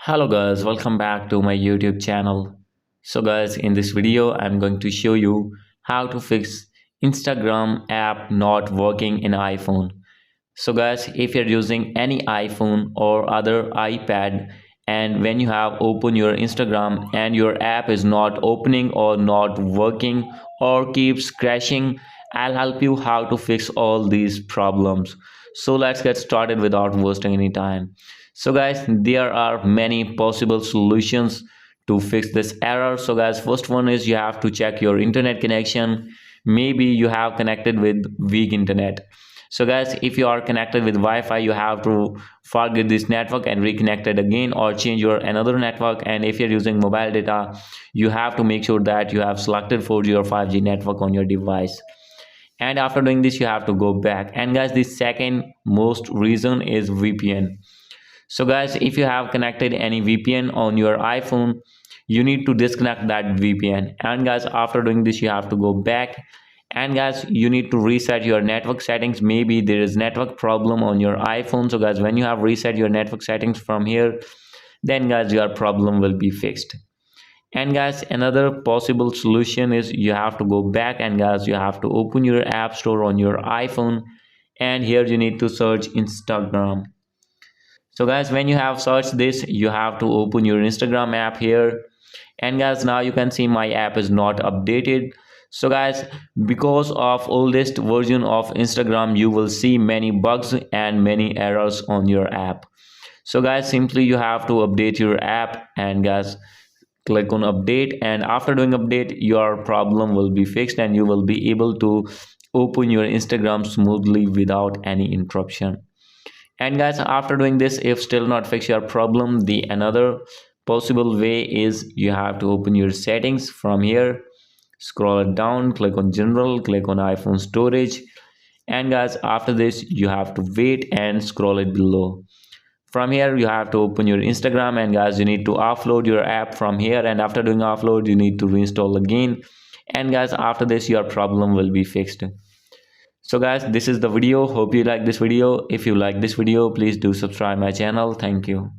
Hello guys, welcome back to my YouTube channel. So guys, in this video I'm going to show you how to fix Instagram app not working in iPhone. So guys, if you're using any iPhone or other iPad and when you have opened your Instagram and your app is not opening or not working or keeps crashing, I'll help you how to fix all these problems. So let's get started without wasting any time. So guys, there are many possible solutions to fix this error. So guys, first one is you have to check your internet connection. Maybe you have connected with weak internet. So guys, if you are connected with Wi-Fi, you have to forget this network and reconnect it again or change your another network. And if you're using mobile data, you have to make sure that you have selected 4G or 5G network on your device. And after doing this, you have to go back. And guys, the second most reason is VPN. So guys, if you have connected any VPN on your iPhone, you need to disconnect that VPN. And guys, after doing this, you have to go back. And guys, you need to reset your network settings. Maybe there is network problem on your iPhone. So guys, when you have reset your network settings from here, then guys, your problem will be fixed. And guys, another possible solution is you have to go back and guys, you have to open your app store on your iPhone. And here you need to search Instagram. So guys, when you have searched this, you have to open your Instagram app here. And guys, now you can see my app is not updated. So guys, because of oldest version of Instagram, you will see many bugs and many errors on your app. So guys, simply you have to update your app and guys, click on update, and after doing update, your problem will be fixed and you will be able to open your Instagram smoothly without any interruption. And guys, after doing this, if still not fix your problem, the another possible way is you have to open your settings from here, scroll it down, click on general, click on iPhone storage, and guys, after this you have to wait and scroll it below. From here you have to open your Instagram, and guys, you need to offload your app from here, and after doing offload you need to reinstall again. And guys, after this your problem will be fixed. So guys, this is the video. Hope you like this video. If you like this video, please do subscribe my channel. Thank you.